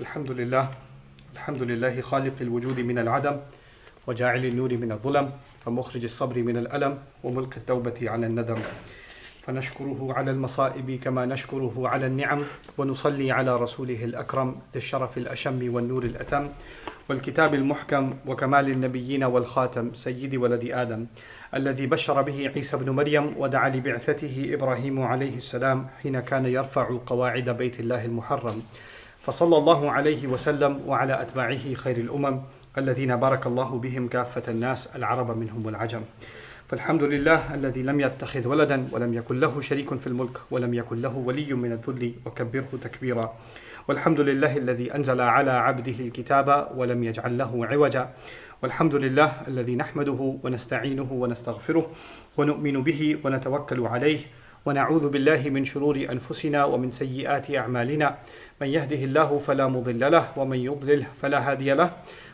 الحمد لله الحمد لله خالق الوجود من العدم وجاعل النور من الظلم ومخرج الصبر من الألم وملك التوبة على الندم فنشكره على المصائب كما نشكره على النعم ونصلي على رسوله الأكرم ذي الشرف الأشم والنور الأتم والكتاب المحكم وكمال النبيين والخاتم سيد ولد آدم الذي بشر به عيسى بن مريم ودعا لبعثته إبراهيم عليه السلام حين كان يرفع قواعد بيت الله المحرم فصلى الله عليه وسلم وعلى أتباعه خير الأمم الذين بارك الله بهم كافة الناس العرب منهم والعجم فالحمد لله الذي لم يتخذ ولدا ولم يكن له شريك في الملك ولم يكن له ولي من الذل وكبره تكبيرا والحمد لله الذي أنزل على عبده الكتاب ولم يجعل له عوجا والحمد لله الذي نحمده ونستعينه ونستغفره ونؤمن به ونتوكل عليه ونعوذ بالله من شرور أنفسنا ومن سيئات أعمالنا من يهده الله فلا مضل له ومن يضلل فلا هادي له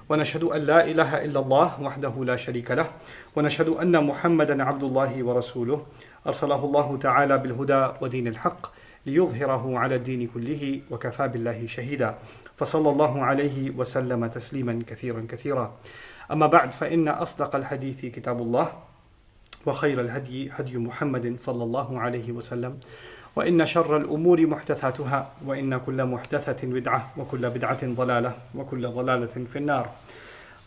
ونشهد أن لا إله إلا الله وحده لا شريك له ونشهد أن محمدا عبد الله ورسوله أرسله الله تعالى بالهدى ودين الحق ليظهره على الدين كله وكفى بالله شهيدا فصلى الله عليه وسلم تسليما كثيرا كثيرا أما بعد فإن أصدق الحديث كتاب الله وخير الهدي هدي محمد صلى الله عليه وسلم وإن شر الأمور محدثاتها وإن كل محدثة بدعة وكل بدعة ضلالة وكل ضلالة في النار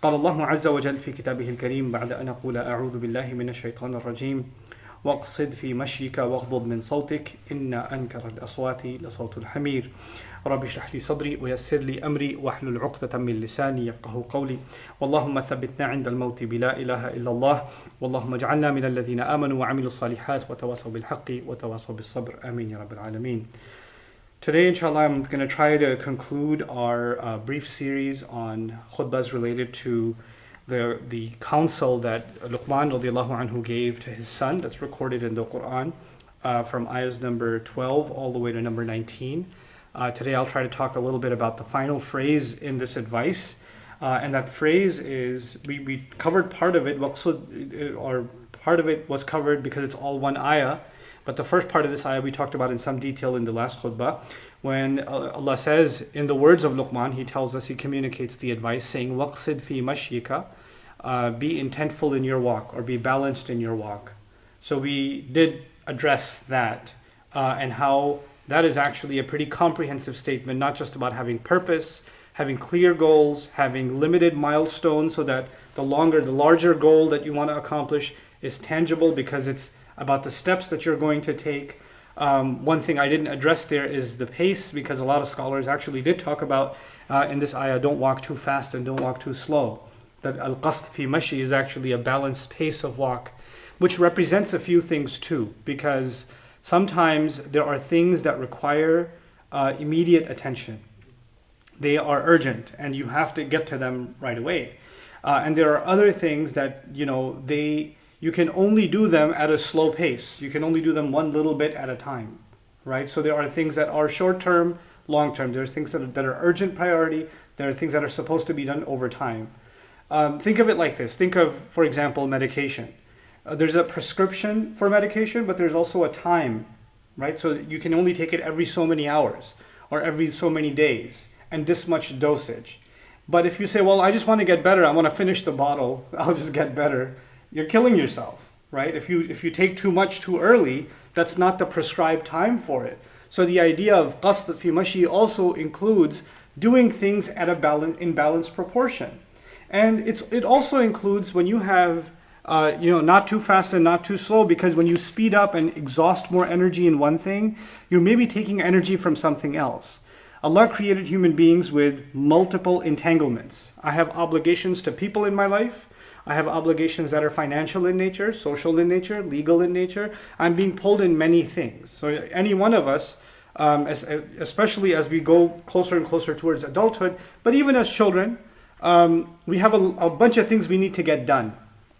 قال الله عز وجل في كتابه الكريم بعد أن أقول أعوذ بالله من الشيطان الرجيم واقصد في مشيك واغضض من صوتك إن أنكر الأصوات لصوت الحمير رب اشرح لي صدري ويسر لي أمري واحلل عقدة من لساني يفقه قولي واللهم ثبتنا عند الموت بلا إله إلا الله واللهم اجعلنا من الذين آمنوا وعملوا الصالحات وتواصوا بالحق وتواصوا بالصبر آمين يا رب العالمين. Today, inshallah, I'm going to try to conclude our brief series on khutbahs related to the counsel that Luqman radiallahu anhu gave to his son that's recorded in the Quran from ayahs number 12 all the way to number 19. Today I'll try to talk a little bit about the final phrase in this advice. And that phrase is, we covered part of it, or part of it was covered because it's all one ayah. But the first part of this ayah we talked about in some detail in the last khutbah. When Allah says, in the words of Luqman, He tells us, He communicates the advice saying, وَقْصِدْ فِي مَشْيِكَ be intentful in your walk, or be balanced in your walk. So we did address that and how that is actually a pretty comprehensive statement, not just about having purpose, having clear goals, having limited milestones so that the larger goal that you want to accomplish is tangible because it's about the steps that you're going to take. One thing I didn't address there is the pace, because a lot of scholars actually did talk about in this ayah, don't walk too fast and don't walk too slow. That al-qasd fi mashi is actually a balanced pace of walk, which represents a few things too, because sometimes there are things that require immediate attention. They are urgent and you have to get to them right away. And there are other things that, you can only do them at a slow pace. You can only do them one little bit at a time, right? So there are things that are short-term, long-term. There's things that are urgent priority. There are things that are supposed to be done over time. Think of it like this. Think of, for example, medication. There's a prescription for medication, but there's also a time, right? So you can only take it every so many hours or every so many days and this much dosage. But if you say, well, I just want to get better, I want to finish the bottle, I'll just get better, you're killing yourself, right? If you take too much too early, that's not the prescribed time for it. So the idea of qasd fi mashi also includes doing things at in balanced proportion. And it also includes when you have not too fast and not too slow, because when you speed up and exhaust more energy in one thing, you're maybe taking energy from something else. Allah created human beings with multiple entanglements. I have obligations to people in my life. I have obligations that are financial in nature, social in nature, legal in nature. I'm being pulled in many things. So any one of us, especially as we go closer and closer towards adulthood, but even as children, we have a bunch of things we need to get done.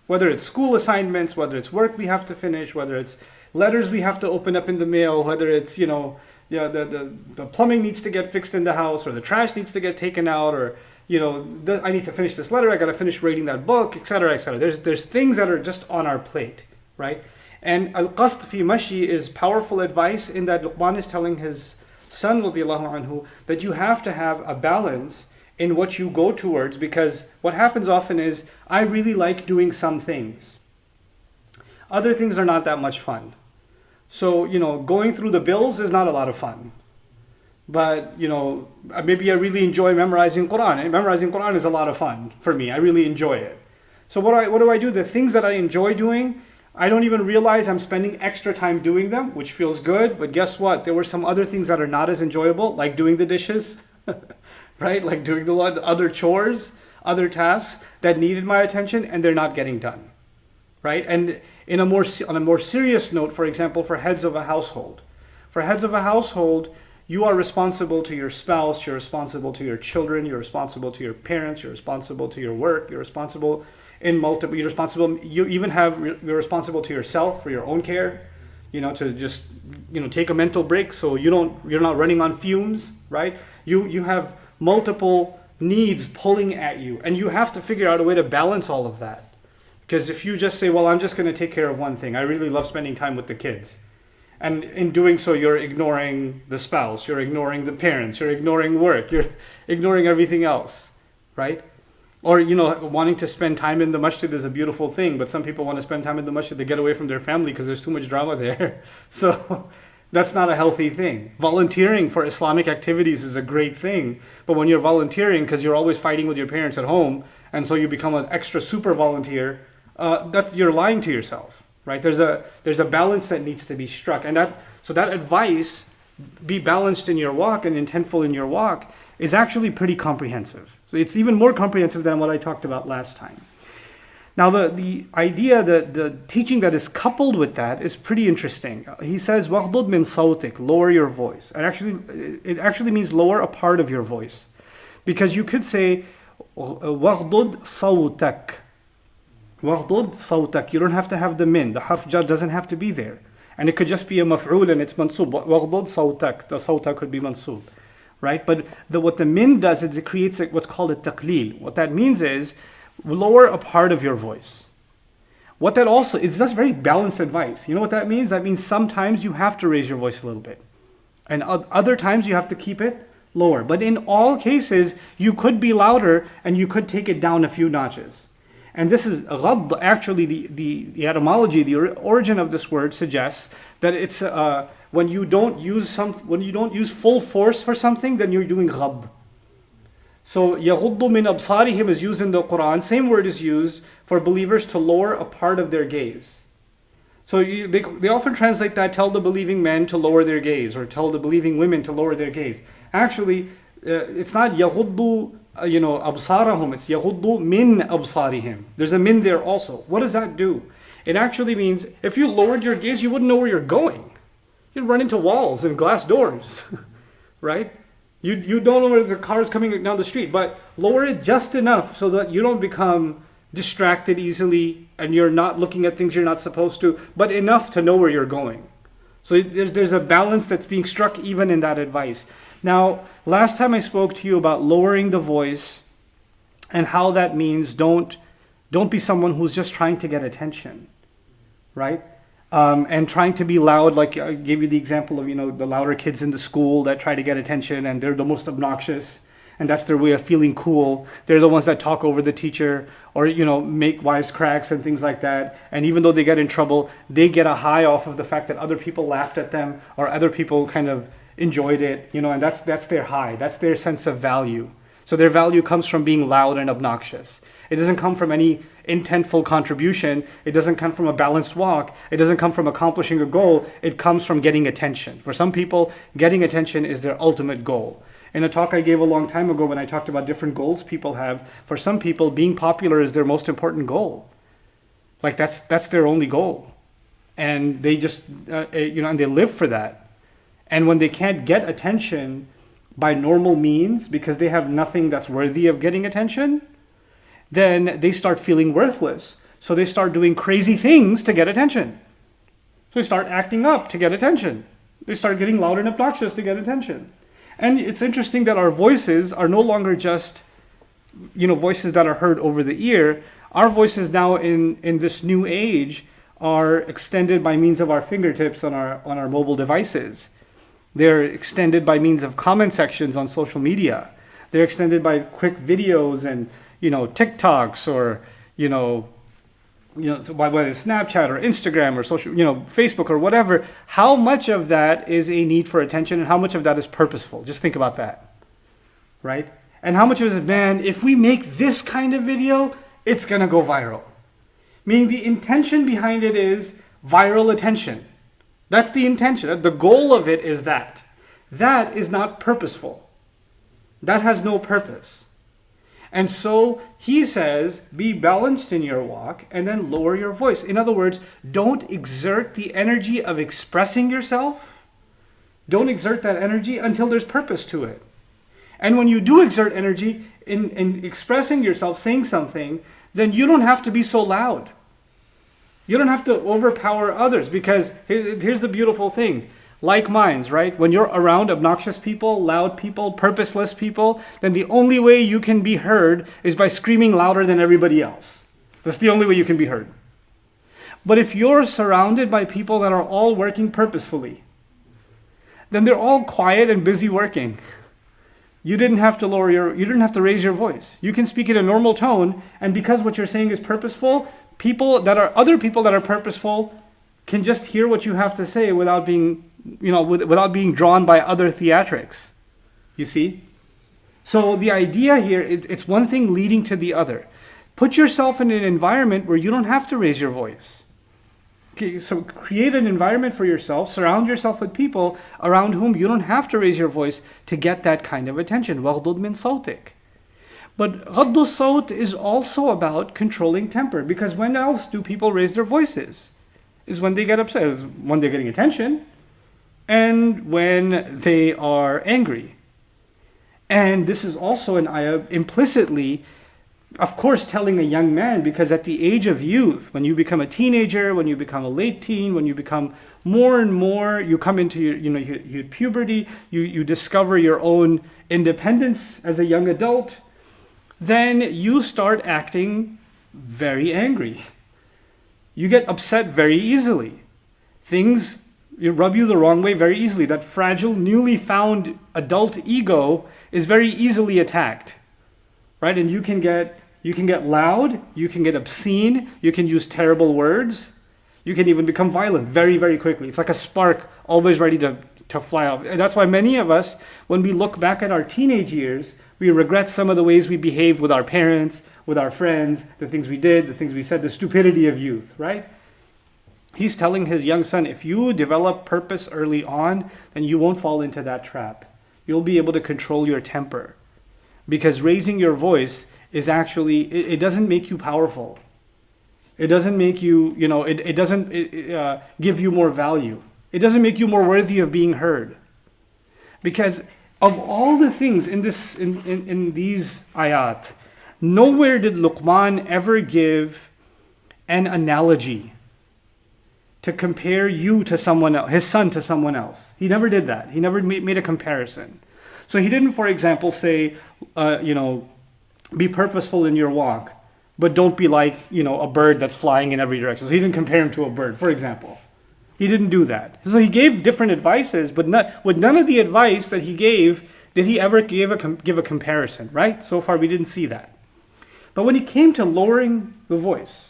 Whether it's school assignments, whether it's work we have to finish, whether it's letters we have to open up in the mail, whether it's, the plumbing needs to get fixed in the house, or the trash needs to get taken out, or, I need to finish this letter, I got to finish reading that book, etc., etc. There's things that are just on our plate, right? And al-qasd fi mashi is powerful advice in that Luqman is telling his son radiallahu anhu, that you have to have a balance in what you go towards, because what happens often is, I really like doing some things. Other things are not that much fun. So, going through the bills is not a lot of fun. But, maybe I really enjoy memorizing Quran. And memorizing Quran is a lot of fun for me. I really enjoy it. So what do I do? The things that I enjoy doing, I don't even realize I'm spending extra time doing them, which feels good. But guess what? There were some other things that are not as enjoyable, like doing the dishes, right? Like doing the other chores, other tasks that needed my attention, and they're not getting done, right? And on a more serious note, for example, for heads of a household. For heads of a household, you are responsible to your spouse, you're responsible to your children, you're responsible to your parents, you're responsible to your work, you're responsible you're responsible to yourself for your own care, to just, take a mental break so you're not running on fumes, right? You have multiple needs pulling at you, and you have to figure out a way to balance all of that. Because if you just say, well, I'm just going to take care of one thing, I really love spending time with the kids. And in doing so, you're ignoring the spouse, you're ignoring the parents, you're ignoring work, you're ignoring everything else, right? Or, wanting to spend time in the masjid is a beautiful thing, but some people want to spend time in the masjid to get away from their family because there's too much drama there. So that's not a healthy thing. Volunteering for Islamic activities is a great thing, but when you're volunteering because you're always fighting with your parents at home, and so you become an extra super volunteer, you're lying to yourself. Right? There's a balance that needs to be struck. And that advice, be balanced in your walk and intentful in your walk, is actually pretty comprehensive. So it's even more comprehensive than what I talked about last time. Now the idea, the teaching that is coupled with that is pretty interesting. He says, وَغْضُضْ مِنْ صَوْتِكَ, lower your voice. It actually means lower a part of your voice. Because you could say, وَغْضُضْ صَوْتَكَ. وَغْضُضْ صَوْتَكَ. You don't have to have the min. The harf jar doesn't have to be there. And it could just be a maf'ul and it's mansub. وَغْضُضْ صَوْتَكَ. The sawta could be mansub. Right? But what the min does is it creates what's called a taqleel. What that means is lower a part of your voice. What that also is, that's very balanced advice. You know what that means? That means sometimes you have to raise your voice a little bit. And other times you have to keep it lower. But in all cases, you could be louder and you could take it down a few notches. And this is ghadd, actually the etymology, the origin of this word suggests that it's when you don't use full force for something, then you're doing ghadd. So yaghuddu min absarihim is used in the Quran. Same word is used for believers to lower a part of their gaze. So they often translate that, tell the believing men to lower their gaze, or tell the believing women to lower their gaze. Actually, it's not yaghuddu absarahum, it's yaghuddu min absarihim. There's a min there also. What does that do? It actually means if you lowered your gaze, you wouldn't know where you're going. You'd run into walls and glass doors, right? You don't know where the car is coming down the street, but lower it just enough so that you don't become distracted easily and you're not looking at things you're not supposed to, but enough to know where you're going. So there's a balance that's being struck even in that advice. Now, last time I spoke to you about lowering the voice and how that means don't be someone who's just trying to get attention, right? And trying to be loud, like I gave you the example of, the louder kids in the school that try to get attention and they're the most obnoxious and that's their way of feeling cool. They're the ones that talk over the teacher or, make wisecracks and things like that. And even though they get in trouble, they get a high off of the fact that other people laughed at them or other people kind of enjoyed it, and that's their high. That's their sense of value. So their value comes from being loud and obnoxious. It doesn't come from any intentful contribution. It doesn't come from a balanced walk. It doesn't come from accomplishing a goal. It comes from getting attention. For some people, getting attention is their ultimate goal. In a talk I gave a long time ago when I talked about different goals people have, for some people, being popular is their most important goal. Like that's their only goal. And they just, and they live for that. And when they can't get attention by normal means because they have nothing that's worthy of getting attention, then they start feeling worthless. So they start doing crazy things to get attention. So they start acting up to get attention. They start getting loud and obnoxious to get attention. And it's interesting that our voices are no longer just, voices that are heard over the ear. Our voices now in this new age are extended by means of our fingertips on our mobile devices. They're extended by means of comment sections on social media. They're extended by quick videos and, TikToks or, so whether it's Snapchat or Instagram or social, Facebook or whatever. How much of that is a need for attention and how much of that is purposeful? Just think about that, right? And how much of it is, man, if we make this kind of video, it's going to go viral. Meaning the intention behind it is viral attention. That's the intention. The goal of it is that. That is not purposeful. That has no purpose. And so he says, be balanced in your walk and then lower your voice. In other words, don't exert the energy of expressing yourself. Don't exert that energy until there's purpose to it. And when you do exert energy in expressing yourself, saying something, then you don't have to be so loud. You don't have to overpower others, because here's the beautiful thing. Like minds, right? When you're around obnoxious people, loud people, purposeless people, then the only way you can be heard is by screaming louder than everybody else. That's the only way you can be heard. But if you're surrounded by people that are all working purposefully, then they're all quiet and busy working. You didn't have to raise your voice. You can speak in a normal tone, and because what you're saying is purposeful, other people that are purposeful can just hear what you have to say without being drawn by other theatrics. You see? So the idea here, it's one thing leading to the other. Put yourself in an environment where you don't have to raise your voice. Okay, so create an environment for yourself, surround yourself with people around whom you don't have to raise your voice to get that kind of attention. وَغْضُضْ مِنْ صَوْتِكَ. But غَضُّ الصَّوْتِ is also about controlling temper, because when else do people raise their voices? Is when they get upset, is when they're getting attention, and when they are angry. And this is also an ayah implicitly, of course, telling a young man, because at the age of youth, when you become a teenager, when you become a late teen, when you become more and more, you come into your puberty, you discover your own independence as a young adult, then you start acting very angry. You get upset very easily. Things rub you the wrong way very easily. That fragile, newly found adult ego is very easily attacked, right? And you can get loud, you can get obscene, you can use terrible words, you can even become violent very, very quickly. It's like a spark always ready to fly off. And that's why many of us, when we look back at our teenage years, we regret some of the ways we behaved with our parents, with our friends, the things we did, the things we said, the stupidity of youth, right? He's telling his young son, if you develop purpose early on, then you won't fall into that trap. You'll be able to control your temper. Because raising your voice is actually, it doesn't make you powerful. It doesn't make you, it doesn't give you more value. It doesn't make you more worthy of being heard. Because of all the things in these ayat, nowhere did Luqman ever give an analogy to compare you to someone else, his son to someone else. He never did that. He never made a comparison. So he didn't, for example, say, be purposeful in your walk, but don't be like, a bird that's flying in every direction. So he didn't compare him to a bird, for example. He didn't do that. So he gave different advices, but with none of the advice that he gave did he ever give a comparison, right? So far we didn't see that. But when he came to lowering the voice,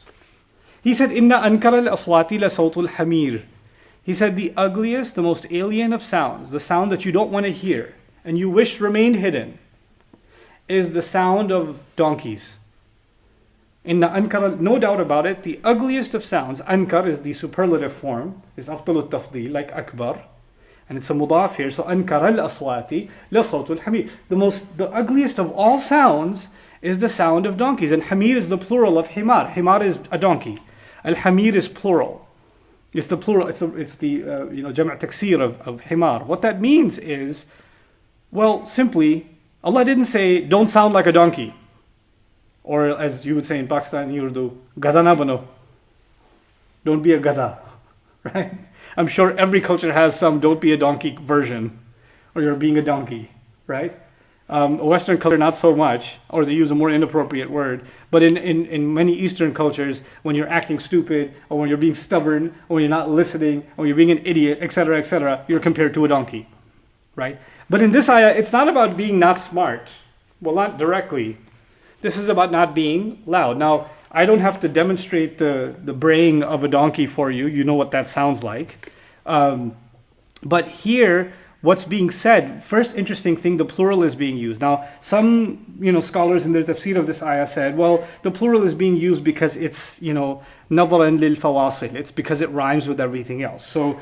he said, Inna ankara al-aswati la sawtul hamir. He said, the ugliest, the most alien of sounds, the sound that you don't want to hear and you wish remained hidden, is the sound of donkeys. Inna ankara, no doubt about it, the ugliest of sounds. Ankar is the superlative form, is afdalut tafdeel, like akbar. And it's a mudaf here, so ankara al-aswati la sawtul hamir. The ugliest of all sounds is the sound of donkeys. And hamir is the plural of himar. Himar is a donkey. Al-hamir is plural. It's the plural, it's the jama' taksir of himar. What that means is, well, simply, Allah didn't say, don't sound like a donkey. Or as you would say in Pakistani Urdu, gada na bano. Don't be a gada, right? I'm sure every culture has some don't be a donkey version, or you're being a donkey, right? A Western culture, not so much, or they use a more inappropriate word. But in many Eastern cultures, when you're acting stupid, or when you're being stubborn, or when you're not listening, or you're being an idiot, etc., you're compared to a donkey. right? But in this ayah, it's not about being not smart. Well, not directly. This is about not being loud. Now, I don't have to demonstrate the braying of a donkey for you. You know what that sounds like. But here, what's being said, first interesting thing, the plural is being used. Now, some scholars in their tafsir of this ayah said, well, the plural is being used because it's, نظرا للفواصل. It's because it rhymes with everything else. So,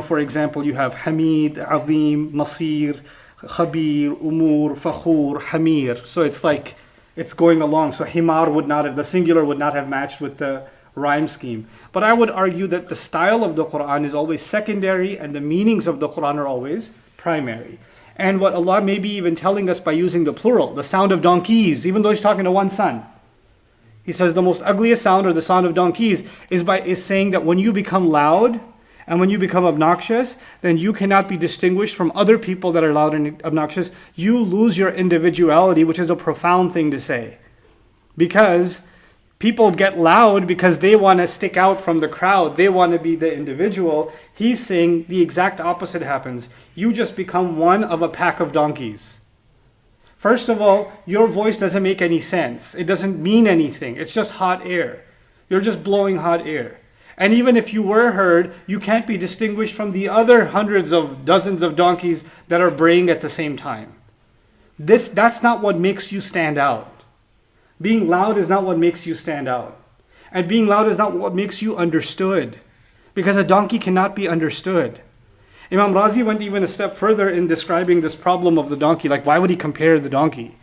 for example, you have Hamid, Azim, Masir, Khabir, Umur, Fakhur, Hamir. So it's like, it's going along. So Himar would not have, the singular would not have matched with the rhyme scheme. But I would argue that the style of the Quran is always secondary and the meanings of the Quran are always primary. And what Allah may be even telling us by using the plural, the sound of donkeys, even though He's talking to one son. He says the most ugliest sound, or the sound of donkeys, is saying that when you become loud and when you become obnoxious, then you cannot be distinguished from other people that are loud and obnoxious. You lose your individuality, which is a profound thing to say. Because people get loud because they want to stick out from the crowd. They want to be the individual. He's saying the exact opposite happens. You just become one of a pack of donkeys. First of all, your voice doesn't make any sense. It doesn't mean anything. It's just hot air. You're just blowing hot air. And even if you were heard, you can't be distinguished from the other hundreds of dozens of donkeys that are braying at the same time. That's not what makes you stand out. Being loud is not what makes you stand out. And being loud is not what makes you understood. Because a donkey cannot be understood. Imam Razi went even a step further in describing this problem of the donkey. Like, why would he compare the donkey?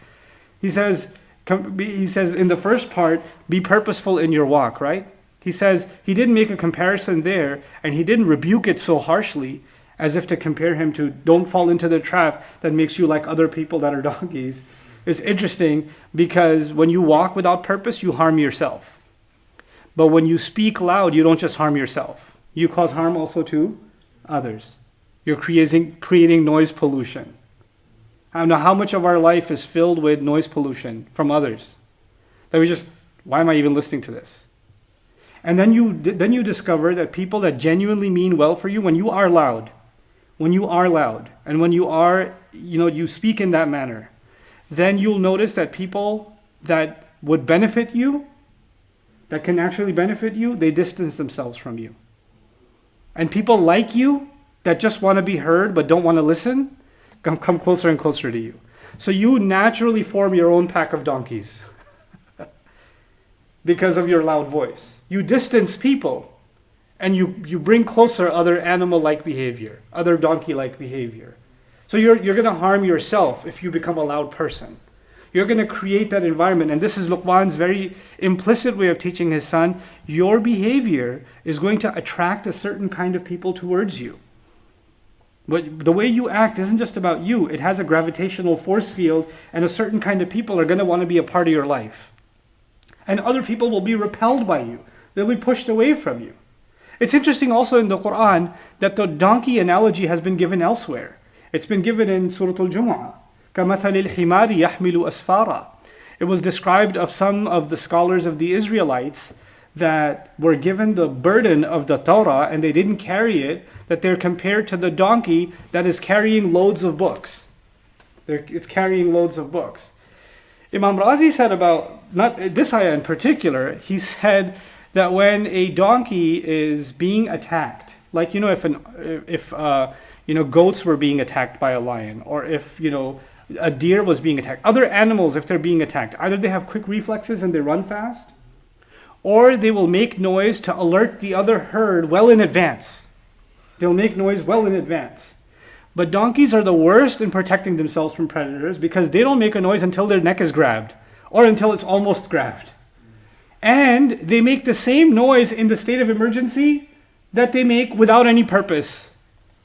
He says in the first part, be purposeful in your walk, right? He says he didn't make a comparison there, and he didn't rebuke it so harshly as if to compare him to don't fall into the trap that makes you like other people that are donkeys. It's interesting because when you walk without purpose, you harm yourself. But when you speak loud, you don't just harm yourself. You cause harm also to others. You're creating noise pollution. I don't know how much of our life is filled with noise pollution from others. That why am I even listening to this? And then you discover that people that genuinely mean well for you, when you are loud, and when you are, you speak in that manner, then you'll notice that people that would benefit you, that can actually benefit you, they distance themselves from you. And people like you, that just want to be heard but don't want to listen, come closer and closer to you. So you naturally form your own pack of donkeys because of your loud voice. You distance people and you bring closer other animal-like behavior, other donkey-like behavior. So you're going to harm yourself if you become a loud person. You're going to create that environment. And this is Luqman's very implicit way of teaching his son. Your behavior is going to attract a certain kind of people towards you. But the way you act isn't just about you. It has a gravitational force field, and a certain kind of people are going to want to be a part of your life. And other people will be repelled by you. They'll be pushed away from you. It's interesting also in the Quran that the donkey analogy has been given elsewhere. It's been given in Surah Al-Jumu'ah. كَمَثَلِ الْحِمَارِ يَحْمِلُ أَسْفَارًا. It was described of some of the scholars of the Israelites that were given the burden of the Torah and they didn't carry it, that they're compared to the donkey that is carrying loads of books. It's carrying loads of books. Imam Razi said about, not this ayah in particular, he said that when a donkey is being attacked, like, if goats were being attacked by a lion, or if, a deer was being attacked, other animals, if they're being attacked, either they have quick reflexes and they run fast, or they will make noise to alert the other herd well in advance. They'll make noise well in advance. But donkeys are the worst in protecting themselves from predators because they don't make a noise until their neck is grabbed or until it's almost grabbed. And they make the same noise in the state of emergency that they make without any purpose.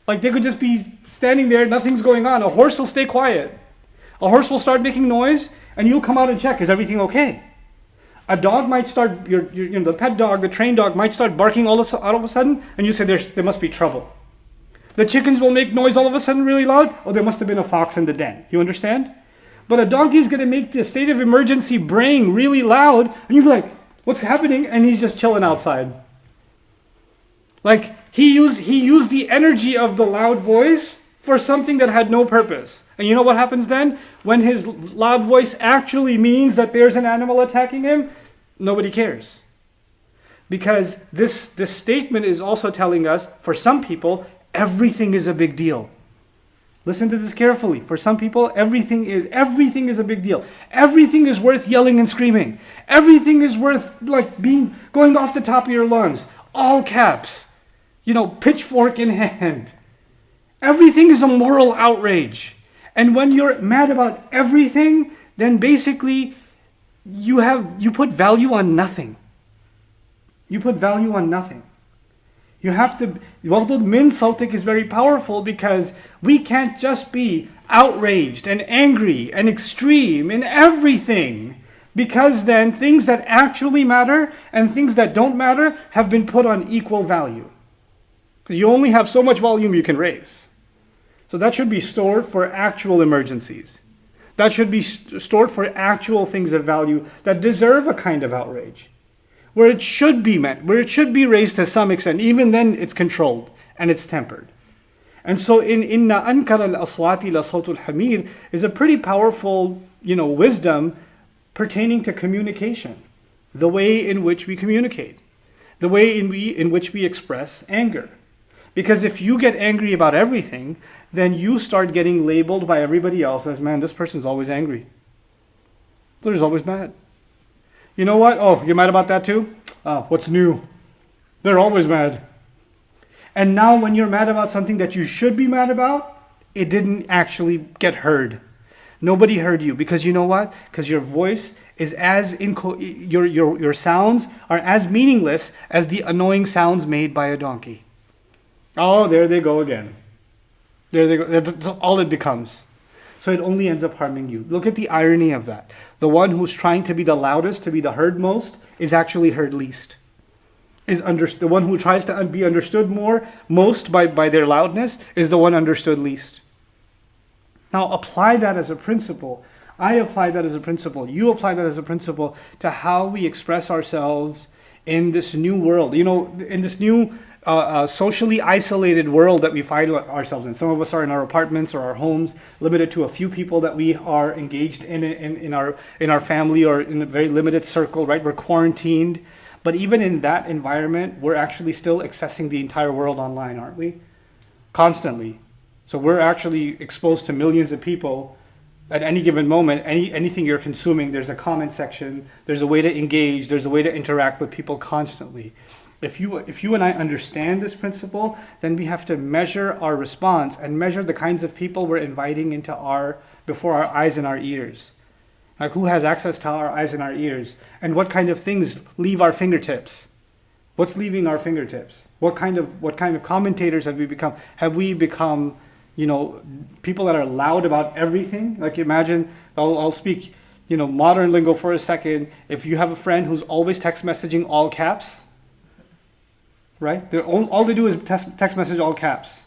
Like they could just be standing there, nothing's going on. A horse will stay quiet. A horse will start making noise and you'll come out and check, is everything okay? A dog might start, the pet dog, the trained dog might start barking all of a sudden, and you say there must be trouble. The chickens will make noise all of a sudden really loud. Oh, there must have been a fox in the den. You understand? But a donkey is going to make the state of emergency braying really loud, and you'll be like, what's happening? And he's just chilling outside. Like he used the energy of the loud voice for something that had no purpose. And you know what happens then? When his loud voice actually means that there's an animal attacking him, nobody cares. Because this statement is also telling us, for some people, everything is a big deal. Listen to this carefully. For some people, everything is a big deal. Everything is worth yelling and screaming. Everything is worth going off the top of your lungs. All caps. Pitchfork in hand. Everything is a moral outrage. And when you're mad about everything, then basically you put value on nothing. You put value on nothing. You have to, وَغْضُضْ مِنْ صَوْتِكَ is very powerful because we can't just be outraged and angry and extreme in everything, because then things that actually matter and things that don't matter have been put on equal value. Because you only have so much volume you can raise. So that should be stored for actual emergencies. That should be stored for actual things of value that deserve a kind of outrage. Where it should be raised to some extent. Even then it's controlled and it's tempered. And so in Inna Ankara al-Aswati la Sawtul Hamir is a pretty powerful, wisdom pertaining to communication. The way in which we communicate. The way in which we express anger. Because if you get angry about everything, then you start getting labeled by everybody else as, man, this person's always angry. They're just always mad. You know what? Oh, you're mad about that too? What's new? They're always mad. And now when you're mad about something that you should be mad about, it didn't actually get heard. Nobody heard you. Because you know what? Because your voice is your sounds are as meaningless as the annoying sounds made by a donkey. Oh, there they go again. There they go. That's all it becomes. So it only ends up harming you. Look at the irony of that. The one who's trying to be the loudest, to be the heard most, is actually heard least. The one who tries to be understood most by their loudness, is the one understood least. Now apply that as a principle. I apply that as a principle. You apply that as a principle to how we express ourselves in this new world. In this new socially isolated world that we find ourselves in. Some of us are in our apartments or our homes, limited to a few people that we are engaged in our family, or in a very limited circle, right? We're quarantined. But even in that environment, we're actually still accessing the entire world online, aren't we? Constantly. So we're actually exposed to millions of people at any given moment. Anything you're consuming, there's a comment section, there's a way to engage, there's a way to interact with people constantly. If you and I understand this principle, then we have to measure our response and measure the kinds of people we're inviting before our eyes and our ears. Like, who has access to our eyes and our ears? And what kind of things leave our fingertips? What's leaving our fingertips? What kind of commentators have we become? Have we become, people that are loud about everything? Like, imagine, I'll speak, modern lingo for a second. If you have a friend who's always text messaging all caps, right? All they do is text message all caps.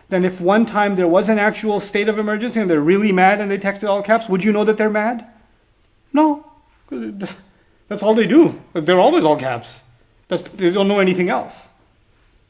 Then if one time there was an actual state of emergency and they're really mad and they texted all caps, would you know that they're mad? No. That's all they do. They're always all caps. They don't know anything else.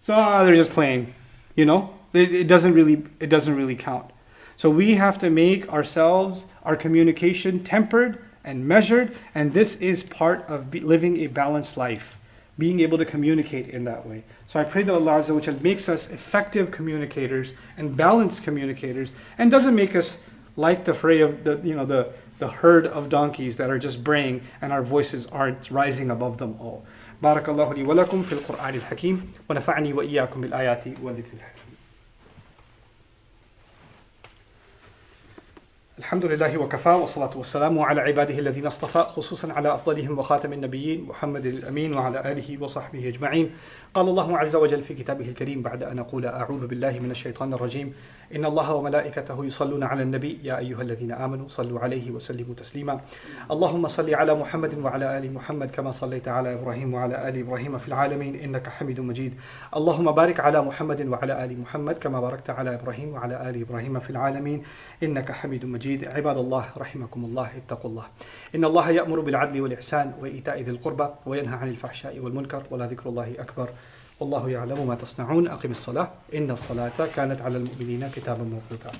So they're just playing, It doesn't really count. So we have to make our communication tempered and measured, and this is part of living a balanced life. Being able to communicate in that way. So I pray that Allah Azza wa Jal makes us effective communicators and balanced communicators, and doesn't make us like the fray of the herd of donkeys that are just braying and our voices aren't rising above them all. Barakallahu li wa lakum fil Qur'an al-Hakim wa nafa'ani wa iyyakum bil ayati wa dhikr al-Hakim. الحمد لله وكفى والصلاة والسلام على عباده الذين اصطفى خصوصا على أفضلهم وخاتم النبيين محمد الأمين وعلى آله وصحبه أجمعين. قال الله عز وجل في كتابه الكريم بعد أن أقول أعوذ بالله من الشيطان الرجيم إن الله وملائكته يصلون على النبي يا أيها الذين آمنوا صلوا عليه وسلموا تسليما. اللهم صل على محمد وعلى آل محمد كما صليت على إبراهيم وعلى آل إبراهيم في العالمين إنك حميد مجيد. اللهم بارك على محمد وعلى آل محمد كما باركت على إبراهيم وعلى آل إبراهيم في العالمين إنك حميد مجيد. عباد الله رحمكم الله اتقوا الله إن الله يأمر بالعدل والإحسان وإيتاء ذي القربى وينهى عن الفحشاء والمنكر ولذكر الله أكبر والله يعلم ما تصنعون. أقم الصلاة إن الصلاة كانت على المؤمنين كتابا موقوتا.